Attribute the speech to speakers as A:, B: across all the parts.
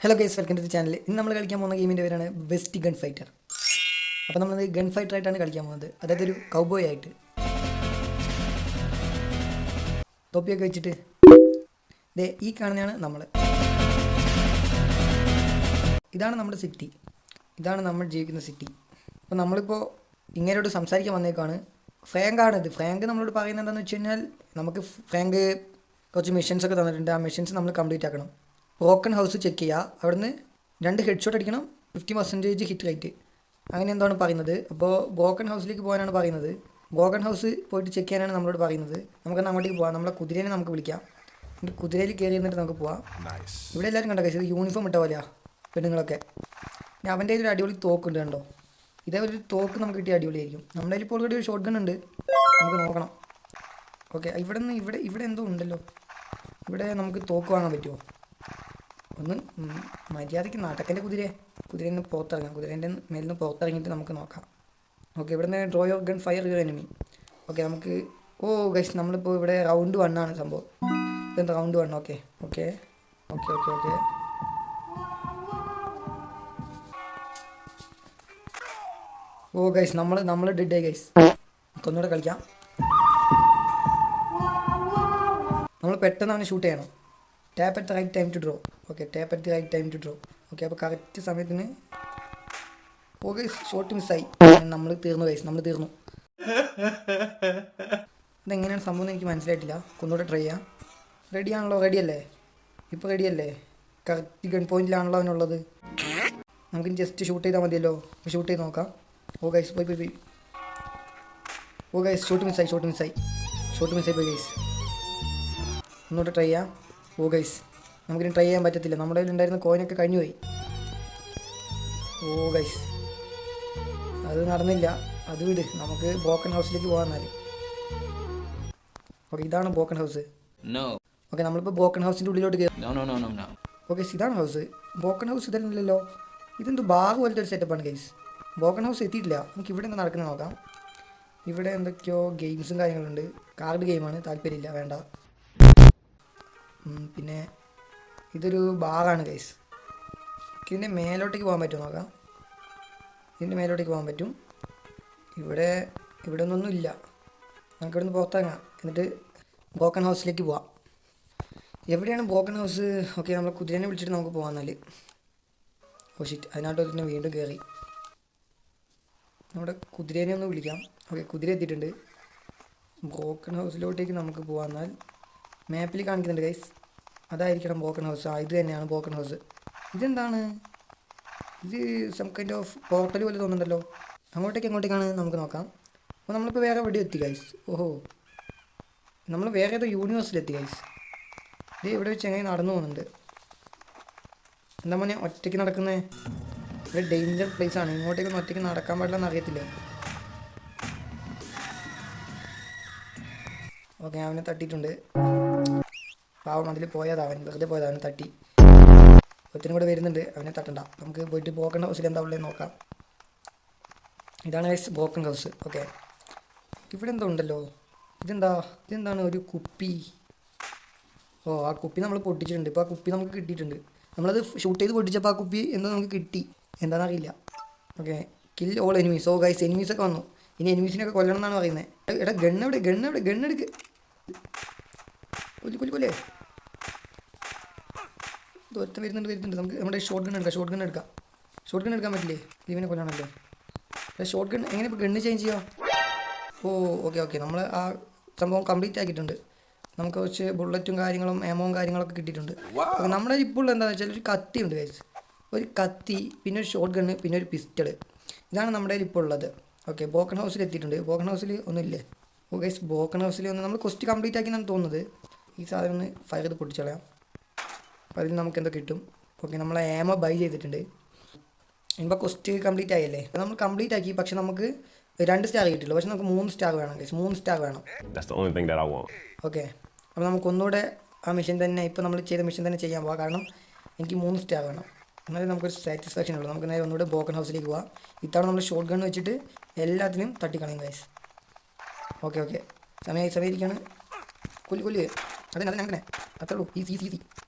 A: Hello guys, welcome to the channel. ഇന്ന് നമ്മൾ കളിക്കാൻ പോകുന്ന ഗെയിമിൻ്റെ പേരാണ് വെസ്റ്റ് ഗൺ ഫൈറ്റർ. അപ്പോൾ നമ്മൾ ഗൺ ഫൈറ്റർ ആയിട്ടാണ് കളിക്കാൻ പോകുന്നത്, അതായത് ഒരു കൗബോയ് ആയിട്ട് തൊപ്പിയൊക്കെ വെച്ചിട്ട്. ഈ കാണുന്നതാണ് നമ്മൾ. ഇതാണ് നമ്മുടെ സിറ്റി, ഇതാണ് നമ്മൾ ജീവിക്കുന്ന സിറ്റി. അപ്പോൾ നമ്മളിപ്പോൾ ഇങ്ങനെയോട് സംസാരിക്കാൻ വന്നേക്കാണ്. ഫ്രാങ്കാണിത്. ഫ്രാങ്ക് നമ്മളോട് പറയുന്നത് എന്താണെന്ന് വെച്ച് കഴിഞ്ഞാൽ, നമുക്ക് ഫ്രാങ്ക് കുറച്ച് മിഷൻസൊക്കെ തന്നിട്ടുണ്ട്. ആ മിഷൻസ് നമ്മൾ കംപ്ലീറ്റ് ആക്കണം. ബ്രോക്കൺ ഹൗസ് ചെക്ക് ചെയ്യുക, അവിടുന്ന് 2 ഹെഡ് ഷോട്ട് അടിക്കണം, 50% ഹിറ്റ് റേറ്റ്, അങ്ങനെ എന്താണ് പറയുന്നത്. അപ്പോൾ ബ്രോക്കൺ ഹൗസിലേക്ക് പോകാനാണ് പറയുന്നത്. ബ്രോക്കൺ ഹൗസ് പോയിട്ട് ചെക്ക് ചെയ്യാനാണ് നമ്മളോട് പറയുന്നത്. നമുക്കെന്നാൽ അങ്ങോട്ടേക്ക് പോകാം. നമ്മളെ കുതിരേനെ നമുക്ക് വിളിക്കാം. എന്നിട്ട് കുതിരയിൽ കയറി എന്നിട്ട് നമുക്ക് പോവാം. ഇവിടെ എല്ലാവരും കണ്ടോ കഴിച്ചത് യൂണിഫോം ഇട്ട പോലെയാ പെണ്ണുങ്ങളൊക്കെ. പിന്നെ അവൻ്റെ കയ്യിൽ ഒരു അടിപൊളി തോക്കുണ്ട്, കണ്ടോ. ഇതേപോലെ ഒരു തോക്ക് നമുക്ക് കിട്ടിയ അടിപൊളിയായിരിക്കും. നമ്മുടെ കയ്യിൽ ഇപ്പോൾ ഓൾറെഡി ഒരു ഷോട്ട് ഗൺ ഉണ്ട്, നമുക്ക് നോക്കണം. ഓക്കെ, ഇവിടെ എന്തോ ഉണ്ടല്ലോ. ഇവിടെ നമുക്ക് തോക്ക് വാങ്ങാൻ പറ്റുമോ? ഒന്ന് മര്യാദയ്ക്ക് നാട്ടക്കൻ്റെ കുതിരയിൽ നിന്ന് പുറത്തിറങ്ങാം. കുതിരേൻ്റെ മേലിൽ നിന്ന് പുറത്തിറങ്ങിയിട്ട് നമുക്ക് നോക്കാം. ഓക്കെ, ഇവിടെ നിന്ന് draw your gun fire your enemy. Okay, നമുക്ക് ഗൈസ് നമ്മളിപ്പോൾ ഇവിടെ റൗണ്ട് 1 ആണ് സംഭവം. ഇതെന്താ റൗണ്ട് 1? Okay okay okay okay okay guys നമ്മൾ ഡെഡ് ആയി ഗൈസ്. ഒന്നുകൂടെ കളിക്കാം. നമ്മൾ പെട്ടെന്ന് അവനെ ഷൂട്ട് ചെയ്യണം. Tap at the right time to draw. Okay, tap at the right time to draw. Okay, അപ്പോൾ കറക്റ്റ് സമയത്തിന് ഗൈസ് ഷോട്ട് മിസ്സായി. നമ്മൾ തീർന്നു ഗൈസ്, നമ്മൾ തീർന്നു. ഇതെങ്ങനെയാണ് സംഭവം എന്ന് എനിക്ക് മനസ്സിലായിട്ടില്ല. ഒന്നുകൂടെ ട്രൈ ചെയ്യാം. റെഡിയാണല്ലോ? റെഡിയല്ലേ? ഇപ്പോൾ റെഡിയല്ലേ? കറക്റ്റ് ഗൺ പോയിന്റിലാണല്ലോ അവനുള്ളത്. നമുക്കിനി ജസ്റ്റ് ഷൂട്ട് ചെയ്താൽ മതിയല്ലോ. ഷൂട്ട് ചെയ്ത് നോക്കാം. ഗൈസ് പോയി. ഗൈസ് ഷൂട്ട് മിസ്സായി പോയി ഗൈസ്. ഒന്നുകൂടെ ട്രൈ ചെയ്യാം. ഗൈസ് നമുക്കിനി ട്രൈ ചെയ്യാൻ പറ്റത്തില്ല. നമ്മുടെ കയ്യിൽ ഉണ്ടായിരുന്ന കോയിനൊക്കെ കഴിഞ്ഞു പോയി. ഗൈസ് അത് നടന്നില്ല. അത് വിട്, നമുക്ക് ബ്രോക്കൺ ഹൗസിലേക്ക് പോകാമെന്നാൽ. ഓക്കെ, ഇതാണ് ബ്രോക്കൺ ഹൗസ്. ഓക്കെ, നമ്മളിപ്പോൾ ബ്രോക്കൺ ഹൗസിൻ്റെ ഉള്ളിലോട്ട് കയറി. ഓക്കെ, ഇതാണ് ഹൗസ്. Broken house ഇതല്ലല്ലോ. ഇതെന്തോ ബാഗ് പോലത്തെ ഒരു സെറ്റപ്പാണ് ഗൈസ്. ബ്രോക്കൺ ഹൗസ് എത്തിയിട്ടില്ല. നമുക്ക് ഇവിടെ എന്താ നടക്കുന്നത് നോക്കാം. ഇവിടെ എന്തൊക്കെയോ ഗെയിംസും കാര്യങ്ങളുണ്ട്. കാർഡ് ഗെയിമാണ്, താല്പര്യമില്ല, വേണ്ട. പിന്നെ ഇതൊരു ബാറാണ് ഗൈസ്. ഇതിൻ്റെ മേലോട്ടേക്ക് പോകാൻ പറ്റുമോ നോക്കാം. ഇതിൻ്റെ മേലോട്ടേക്ക് പോകാൻ പറ്റും. ഇവിടെ ഒന്നും ഇല്ല. നമുക്കിവിടെ നിന്ന് പുറത്തിറങ്ങാം, എന്നിട്ട് ബ്രോക്കൺ ഹൗസിലേക്ക് പോവാം. എവിടെയാണ് ബ്രോക്കൺ ഹൗസ്? ഓക്കെ, നമ്മൾ കുതിരനെ വിളിച്ചിട്ട് നമുക്ക് പോകാം എന്നാൽ. ഷിറ്റ്, അതിനകത്ത് തന്നെ വീണ്ടും കയറി. നമ്മുടെ കുതിരേനെ ഒന്ന് വിളിക്കാം. ഓക്കെ, കുതിര എത്തിയിട്ടുണ്ട്. ബ്രോക്കൺ ഹൗസിലോട്ടേക്ക് നമുക്ക് പോകാം. എന്നാൽ മാപ്പിൽ കാണിക്കുന്നുണ്ട് ഗൈസ്, അതായിരിക്കണം ബ്രോക്കൺ ഹൗസ്. ഇത് തന്നെയാണ് ബ്രോക്കൺ ഹൗസ്. ഇതെന്താണ് ഇത്? സം കൈൻഡ് ഓഫ് പോർട്ടൽ പോലെ തോന്നുന്നുണ്ടല്ലോ. അങ്ങോട്ടേക്കാണ് നമുക്ക് നോക്കാം. അപ്പോൾ നമ്മളിപ്പോൾ വേറെ എവിടെ എത്തി ഗൈസ്? നമ്മൾ വേറെ ഏതോ യൂണിവേഴ്സിലെത്തി ഗൈസ്. ഇത് ഇവിടെ വെച്ച് എങ്ങനെ നടന്നു പോകുന്നുണ്ട്. എന്താ മോനെ ഒറ്റയ്ക്ക് നടക്കുന്നേ? ഇവിടെ ഡേഞ്ചർ പ്ലേസ് ആണ്. ഇങ്ങോട്ടേക്കൊന്നും ഒറ്റയ്ക്ക് നടക്കാൻ പാടില്ലെന്ന് അറിയത്തില്ല. ഓക്കെ, അവനെ തട്ടിയിട്ടുണ്ട്. പാവം, അതിൽ പോയതാവൻ, വെറുതെ പോയതാവൻ തട്ടി. ഒത്തിനും കൂടെ വരുന്നുണ്ട്, അവനെ തട്ടണ്ട. നമുക്ക് പോയിട്ട് ബ്രോക്കൺ ഹൗസിൽ എന്താ ഉള്ളത് നോക്കാം. ഇതാണ് ഗൈസ് ബ്രോക്കൺ ഹൗസ്. ഓക്കെ, ഇവിടെ എന്തോ ഉണ്ടല്ലോ. ഇതെന്താണ്? ഒരു കുപ്പി. ആ കുപ്പി നമ്മൾ പൊട്ടിച്ചിട്ടുണ്ട്. ഇപ്പോൾ ആ കുപ്പി നമുക്ക് കിട്ടിയിട്ടുണ്ട്. നമ്മളത് ഷൂട്ട് ചെയ്ത് പൊട്ടിച്ചപ്പോൾ ആ കുപ്പി എന്തോ നമുക്ക് കിട്ടി, എന്താണെന്നറിയില്ല. Okay, kill all enemies. Guys എനിമീസൊക്കെ വന്നു. ഇനി എനിമീസിനൊക്കെ കൊല്ലണം എന്നാണ് പറയുന്നത്. എടാ ഗണ്ണെടുക്ക്. കൊല്ലേ. ഒറ്റ വരുന്നുണ്ട്. നമുക്ക് നമ്മുടെ ഷോട്ട് ഗൺ എടുക്കാം. ഷോട്ട് ഗൺ എടുക്കാൻ പറ്റില്ലേ? ഇവനെ കൊല്ലാണല്ലോ. ഷോട്ട് ഗൺ എങ്ങനെ ഇപ്പോൾ ഗണ്ണ് ചേഞ്ച് ചെയ്യാം? ഓക്കെ നമ്മൾ ആ സംഭവം കംപ്ലീറ്റ് ആക്കിയിട്ടുണ്ട്. നമുക്ക് കുറച്ച് ബുള്ളറ്റും കാര്യങ്ങളും എമോവും കാര്യങ്ങളൊക്കെ കിട്ടിയിട്ടുണ്ട്. അപ്പോൾ നമ്മുടെ ഇപ്പോൾ എന്താണെന്ന് വെച്ചാൽ ഒരു കത്തി ഉണ്ട് ഗൈസ്. ഒരു കത്തി, പിന്നെ ഒരു ഷോട്ട് ഗണ്ണ്, പിന്നെ ഒരു പിസ്റ്റൾ. ഇതാണ് നമ്മുടെ ഇപ്പോൾ ഉള്ളത്. ഓക്കെ, ബ്രോക്കൺ ഹൗസിൽ എത്തിയിട്ടുണ്ട്. ബ്രോക്കൺ ഹൗസിൽ ഒന്നുമില്ലേ? ഗൈസ് ബ്രോക്കൺ ഹൗസിൽ നമ്മൾ ക്വസ്റ്റ് കംപ്ലീറ്റ് ആക്കി എന്നാണ് തോന്നുന്നത്. ഈ സാധനം ഒന്ന് ഫയർ ചെയ്ത് പൊട്ടിച്ചളയാം. അപ്പോൾ അതിൽ നമുക്ക് എന്തോ കിട്ടും. ഓക്കെ, നമ്മൾ ആമോ ബൈ ചെയ്തിട്ടുണ്ട്. ഇപ്പോൾ ക്വസ്റ്റ് കംപ്ലീറ്റ് ആയല്ലേ? നമ്മൾ കംപ്ലീറ്റ് ആക്കി, പക്ഷെ നമുക്ക് 2 സ്റ്റാർ കിട്ടില്ല. പക്ഷെ നമുക്ക് 3 സ്റ്റാർ വേണം ഗൈസ്. 3 സ്റ്റാർ വേണം. ഓക്കെ, അപ്പോൾ നമുക്ക് ഒന്നുകൂടെ ആ മിഷൻ തന്നെ, ഇപ്പോൾ നമ്മൾ ചെയ്ത മിഷൻ തന്നെ ചെയ്യാൻ പോകാം. കാരണം എനിക്ക് 3 സ്റ്റാർ വേണം. എന്നാലും നമുക്കൊരു സാറ്റിസ്ഫാക്ഷൻ ഉള്ളൂ. നമുക്ക് നേരെ ഒന്നുകൂടെ ബ്രോക്കൺ ഹൗസിലേക്ക് പോകാം. ഇത്തവണ നമ്മൾ ഷോട്ട് ഗൺ വെച്ചിട്ട് എല്ലാത്തിനും തട്ടിക്കളയും ഗൈസ്. ഓക്കെ സമയമായിരിക്കാണ്. കൊല്ല്. അങ്ങനെ അത്രേ ഉള്ളൂ. ഈസി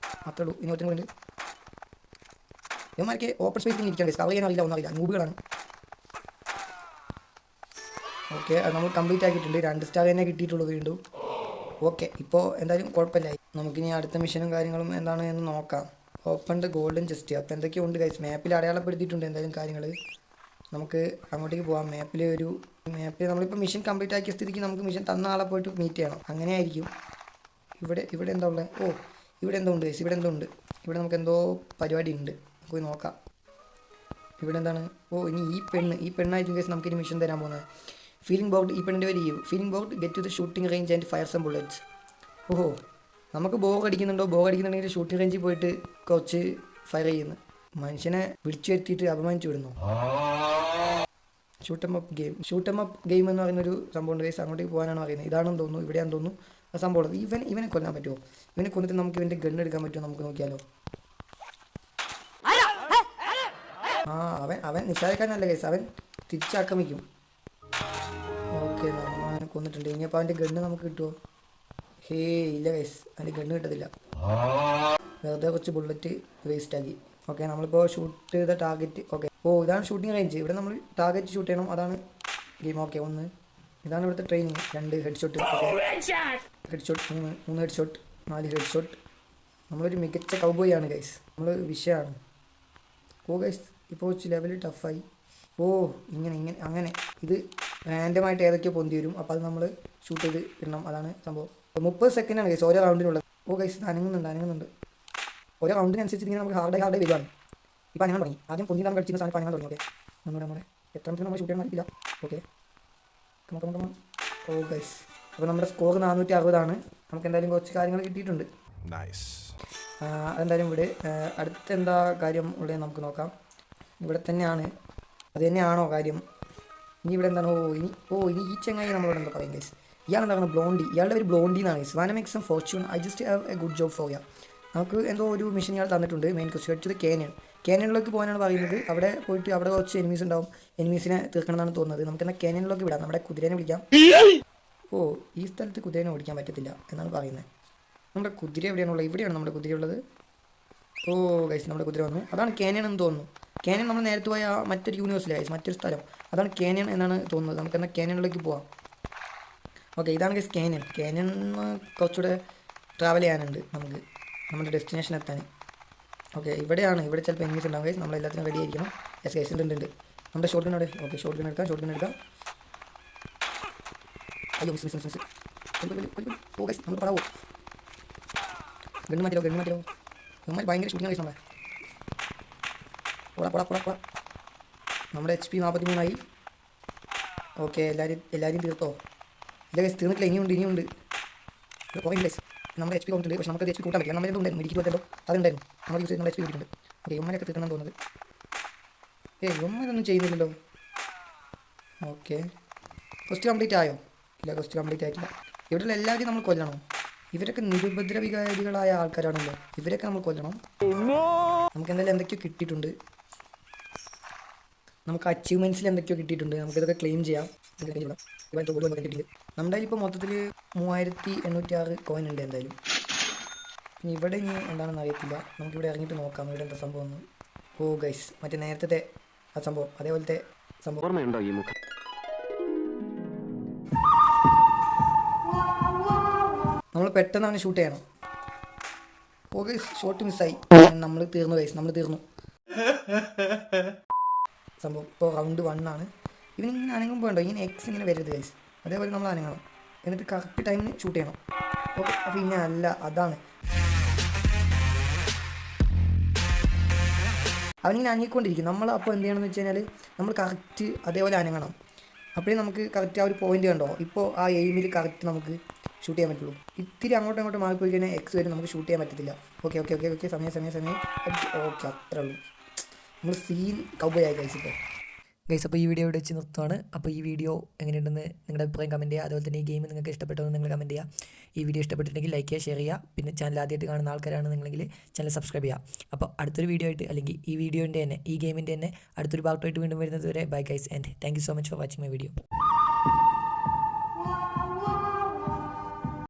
A: അത്രേ ഉള്ളൂ. ഇനി ഒറ്റ കൂടെ ഉണ്ട്. ഇവന്മാർക്ക് ഓപ്പൺ സ്പേസിൽ ഇരിക്കാൻ കവർ ചെയ്യാൻ അറിയില്ല, ഒന്നും അറിയില്ല, നൂബുകളാണ്. ഓക്കെ, അത് നമ്മൾ കംപ്ലീറ്റ് ആക്കിയിട്ടുണ്ട്. 2 സ്റ്റാർ തന്നെ കിട്ടിയിട്ടുള്ളൂ വീണ്ടും. ഓക്കെ, ഇപ്പോൾ എന്തായാലും കുഴപ്പമില്ല. നമുക്കിനി അടുത്ത മിഷനും കാര്യങ്ങളും എന്താണ് എന്ന് നോക്കാം. Open the golden chest. അപ്പോൾ എന്തൊക്കെയോ ഉണ്ട് ഗൈസ്, മാപ്പിൽ അടയാളപ്പെടുത്തിയിട്ടുണ്ട് എന്തായാലും കാര്യങ്ങൾ. നമുക്ക് അങ്ങോട്ടേക്ക് പോകാം. മാപ്പിൽ നമ്മളിപ്പോൾ മിഷൻ കംപ്ലീറ്റ് ആക്കിയ സ്ഥിതിക്ക് നമുക്ക് മിഷൻ തന്ന ആളെ പോയിട്ട് മീറ്റ് ചെയ്യണം. അങ്ങനെ ആയിരിക്കും. ഇവിടെ എന്താ ഉള്ളത്? ഓ, ഇവിടെ എന്തോ ഉണ്ട് ഗൈസ്, ഇവിടെ എന്തോ ഉണ്ട്. ഇവിടെ നമുക്ക് എന്തോ പരിപാടി ഉണ്ട്, പോയി നോക്കാം. ഇവിടെ എന്താണ്? ഓ, ഇനി ഈ പെണ്ണായിരിക്കും ഗൈസ് നമുക്കിനി മിഷൻ തരാൻ പോകുന്നത്. ഫീലിംഗ് ബോർഡ്, ഈ പെണ്ണിൻ്റെ പേര് feeling bored get to the shooting range and fire some bullets. ഓഹോ, നമുക്ക് ബോഗ് അടിക്കുന്നുണ്ടെങ്കിൽ ഷൂട്ടിംഗ് റേഞ്ചിൽ പോയിട്ട് കുറച്ച് ഫയർ ചെയ്യുന്നു. മനുഷ്യനെ വിളിച്ചു വരുത്തിയിട്ട് അപമാനിച്ചു വിടുന്നു. ഷൂട്ടം അപ്പ് ഗെയിം എന്ന് പറയുന്നൊരു സംഭവമുണ്ട് ഗൈസ്. അങ്ങോട്ടേക്ക് പോകാനാണ് പറയുന്നത്. ഇതാണെന്ന് തോന്നുന്നു, ഇവിടെയാണെന്ന് തോന്നുന്നു ആ സംഭവം. ഇവനെ കൊല്ലാൻ പറ്റുമോ? ഇവനെ കൊന്നിട്ട് നമുക്ക് ഇവൻ്റെ ഗണ്ണ് എടുക്കാൻ പറ്റുമോ? നമുക്ക് നോക്കിയാലോ. അവൻ നിസ്സാരക്കാരനല്ല ഗൈസ്, അവൻ തിരിച്ചാക്രമിക്കും. ഓക്കെ, നമ്മളവനെ കൊന്നിട്ടുണ്ട്. ഇനിയപ്പോൾ അവൻ്റെ ഗണ്ണ് നമുക്ക് കിട്ടുമോ? ഇല്ല ഗൈസ്, അവൻ്റെ ഗണ്ണ് കിട്ടത്തില്ല. വെറുതെ കുറച്ച് ബുള്ളറ്റ് വേസ്റ്റ് ആക്കി. ഓക്കെ, നമ്മളിപ്പോൾ ഷൂട്ട് ചെയ്ത ടാർഗറ്റ്. ഓക്കെ, ഇതാണ് ഷൂട്ടിംഗ് റേഞ്ച്. ഇവിടെ നമ്മൾ ടാർഗറ്റ് ഷൂട്ട് ചെയ്യണം, അതാണ് ഗെയിം. ഓക്കെ, 1 ഇതാണ് ഇവിടുത്തെ training. 2 head shot, head shot 3 head shot, 4 head shot. നമ്മളൊരു മികച്ച കൗബോയ് ആണ് ഗൈസ്, നമ്മൾ വിഷയമാണ്. ഗൈസ്, ഇപ്പോൾ ലെവൽ ടഫായി. അങ്ങനെ ഇത് റാൻഡമായിട്ട് ഏതൊക്കെയോ പൊന്തി വരും. അപ്പോൾ അത് നമ്മൾ ഷൂട്ട് ചെയ്ത് ഇടണം, അതാണ് സംഭവം. 30 സെക്കൻഡാണ് ഗൈസ് ഓരോ റൗണ്ടിനുള്ളത്. ഗൈസ്, ഇത് അനങ്ങുന്നുണ്ട്. ഓരോ റൗണ്ടിനനുസരിച്ച് ഇങ്ങനെ നമുക്ക് ഹാർഡായി വരുവാണ്. ഇപ്പോൾ അനങ്ങാൻ തുടങ്ങി. ആദ്യം പൊന്തി നമ്മൾ കളിച്ചിരുന്ന സാധനം അനങ്ങാൻ തുടങ്ങി. ഓക്കെ, നമ്മുടെ എത്ര നമ്മൾ ഷൂട്ട് ചെയ്യാൻ അറിയില്ല. ഓക്കെ, ഗൈസ്, അപ്പോൾ നമ്മുടെ സ്കോർ 460 നമുക്ക് എന്തായാലും കുറച്ച് കാര്യങ്ങൾ കിട്ടിയിട്ടുണ്ട്. അതെന്തായാലും ഇവിടെ അടുത്ത എന്താ കാര്യം ഉള്ളത് നമുക്ക് നോക്കാം. ഇവിടെ തന്നെയാണ്, അത് തന്നെയാണോ കാര്യം? ഇനി ഇവിടെ എന്താണ്? ഇനി ഈ ചെങ്ങായി നമ്മളോട് എന്താ പറയും ഗൈസ്? ഇയാളെന്താണ്? ബ്ലോണ്ടി. ഇയാളുടെ ഒരു ബ്ലോണ്ടി എന്നാണ് guys. Wanna make some fortune, I just have a good job for ya. നമുക്ക് എന്തോ ഒരു മിഷൻ ഇയാൾ തന്നിട്ടുണ്ട്. മെയിൻ ക്വസ്റ്റ് ടു ദ കാനിയനിലേക്ക് പോകാനാണ് പറയുന്നത്. അവിടെ പോയിട്ട് അവിടെ കുറച്ച് എനിമീസ് ഉണ്ടാവും, എനിമീസിനെ തീർക്കണം എന്നാണ് തോന്നുന്നത്. നമുക്കെന്നാൽ കാനിയനിലേക്ക് വിടാം, നമ്മുടെ കുതിരേനെ വിളിക്കാം. ഈ സ്ഥലത്ത് കുതിരേനെ ഓടിക്കാൻ പറ്റത്തില്ല എന്നാണ് പറയുന്നത്. നമ്മുടെ കുതിര എവിടെയാണുള്ളത്? ഇവിടെയാണ് നമ്മുടെ കുതിര ഉള്ളത്. ഗൈസ്, നമ്മുടെ കുതിര വന്നു. അതാണ് കാനിയൻ എന്ന് തോന്നുന്നു. കാനിയൻ നമ്മൾ നേരത്തെ പോയ മറ്റൊരു യൂണിവേഴ്സിലെ ഗൈസ്, മറ്റൊരു സ്ഥലം. അതാണ് കാനിയൻ എന്നാണ് തോന്നുന്നത്. നമുക്കെന്നാൽ കാനിയനിലേക്ക് പോവാം. ഓക്കെ, ഇതാണ് ഗൈസ് കാനിയൻ കുറച്ചുകൂടെ ട്രാവൽ ചെയ്യാനുണ്ട് നമുക്ക് നമ്മുടെ ഡെസ്റ്റിനേഷൻ എത്താൻ. ഓക്കെ, ഇവിടെ ചിലപ്പോൾ എനിമീസ് ഉണ്ടാവും ഗൈസ്. നമ്മളെല്ലാത്തിനും റെഡി ആയിരിക്കണം. ഗൈസ് ഉണ്ട് നമ്മുടെ ഷോട്ട് ഗൺ അവിടെ. ഓക്കെ, ഷോട്ട് ഗൺ എടുക്കാം. അയ്യോ, മിസ്. ഗൈസ്, നമ്മൾ പറയാവോ? ഗണ്ണ് മാറ്റിയോ. നമ്മൾ ഭയങ്കര ഷൂട്ടിങ് ഗൈസ്. പോടാ. നമ്മുടെ HP 43 ഓക്കെ, എല്ലാവരും തീർത്തോ? ഇല്ല ഗൈസ്, തീർന്നിട്ടില്ല. ഇനിയുണ്ട്. കുറേ ഗൈസ്, നമ്മുടെ HP കൗണ്ട് ഉണ്ട്. പക്ഷേ നമുക്ക് HP കൂട്ടാൻ പറ്റില്ല. നമ്മുടെ ഉണ്ടായിരുന്നു മെഡിക്കൽ പോലല്ലോ, അതുണ്ടായിരുന്നു. നമ്മൾ യൂസ് ചെയ്ത് നമ്മുടെ HP കിട്ടിയിട്ടുണ്ട്. ഓക്കെ, ഇവന്മാരൊക്കെ തീർക്കണം തോന്നുന്നത്. ഇവന്മാരൊന്നും ചെയ്യുന്നില്ലല്ലോ. ഓക്കെ, ക്വസ്റ്റ് കംപ്ലീറ്റ് ആയോ? ഇല്ല, ക്വസ്റ്റ് കംപ്ലീറ്റ് ആയിട്ടില്ല. ഇവിടെയുള്ള എല്ലാവരും നമ്മൾ കൊല്ലണോ? ഇവരൊക്കെ നിരുപദ്രവികാരികളായ ആൾക്കാരാണല്ലോ, ഇവരൊക്കെ നമ്മൾ കൊല്ലണം. നമുക്ക് എന്തായാലും എന്തൊക്കെയോ കിട്ടിയിട്ടുണ്ട്. നമുക്ക് അച്ചീവ്മെൻറ്റ്സിൽ എന്തൊക്കെയോ കിട്ടിയിട്ടുണ്ട്. നമുക്കിതൊക്കെ ക്ലെയിം ചെയ്യാം. നമ്മുടെ ഇപ്പോൾ മൊത്തത്തിൽ 3806 കോയിൻ ഉണ്ട് എന്തായാലും. ഇനി ഇവിടെ എന്താണെന്ന് അറിയത്തില്ല. നമുക്കിവിടെ ഇറങ്ങിയിട്ട് നോക്കാം ഇവിടെ എന്താ സംഭവം എന്ന്. ഗൈസ്, മറ്റേ നേരത്തെ ആ സംഭവം, അതേപോലത്തെ സംഭവം. നമ്മൾ പെട്ടെന്ന് അവനെ ഷൂട്ട് ചെയ്യണം. ഗൈസ്, ഷോട്ട് മിസ്സായി. നമ്മൾ തീർന്നു. സംഭവം ഇപ്പോൾ റൗണ്ട് 1 ആണ്. ഇവനിങ്ങനെ അനങ്ങുമ്പോൾ ഉണ്ടോ ഇങ്ങനെ X ഇങ്ങനെ വരരുത് ഗൈസ്. അതേപോലെ നമ്മൾ അനങ്ങണം, എന്നിട്ട് കറക്റ്റ് ടൈമിന് ഷൂട്ട് ചെയ്യണം. ഓക്കെ, അപ്പോൾ ഇങ്ങനെ അല്ല, അതാണ് അവനിങ്ങനെ അനങ്ങിക്കൊണ്ടിരിക്കും. നമ്മൾ അപ്പോൾ എന്ത് ചെയ്യണമെന്ന് വെച്ച് കഴിഞ്ഞാൽ നമ്മൾ കറക്റ്റ് അതേപോലെ അനങ്ങണം. അപ്പോഴേ നമുക്ക് കറക്റ്റ് ആ ഒരു പോയിന്റ് കണ്ടോ, ഇപ്പോൾ ആ എയിമിൽ കറക്റ്റ് നമുക്ക് ഷൂട്ട് ചെയ്യാൻ പറ്റുള്ളൂ. ഇത്തിരി അങ്ങോട്ടും മാറിപ്പോയി കഴിഞ്ഞാൽ X വരും, നമുക്ക് ഷൂട്ട് ചെയ്യാൻ പറ്റത്തില്ല. ഓക്കെ, സമയം. ഓക്കെ, അത്രേ ഉള്ളൂ. നമ്മൾ സീൻ കൗബോയ് ആയി ഗൈസ്. അപ്പോൾ ഈ വീഡിയോ ഇവിടെ വെച്ച് നിർത്തുവാണ്. അപ്പോൾ ഈ വീഡിയോ എങ്ങനെയുണ്ടെന്ന് നിങ്ങളുടെ അഭിപ്രായം കമൻറ്റ് ചെയ്യുക. അതുപോലെ തന്നെ ഈ ഗെയിം നിങ്ങൾക്ക് ഇഷ്ടപ്പെട്ടതെന്ന് നിങ്ങൾ കമൻറ്റ് ചെയ്യുക. ഈ വീഡിയോ ഇഷ്ടപ്പെട്ടിട്ടുണ്ടെങ്കിൽ ലൈക്ക് ചെയ്യുക, ഷെയർ ചെയ്യുക. പിന്നെ ചാനൽ ആദ്യമായിട്ട് കാണുന്ന ആൾക്കാരാണ് നിങ്ങളെങ്കിൽ ചാനൽ സബ്സ്ക്രൈബ് ചെയ്യുക. അപ്പോൾ അടുത്തൊരു വീഡിയോ ആയിട്ട്, അല്ലെങ്കിൽ ഈ വീഡിയോൻ്റെ തന്നെ, ഈ ഗെയിമിൻ്റെ തന്നെ അടുത്തൊരു പാർട്ടായിട്ട് വീണ്ടും വരുന്നത് വരെ bye guys, and thank you so much for watching my video.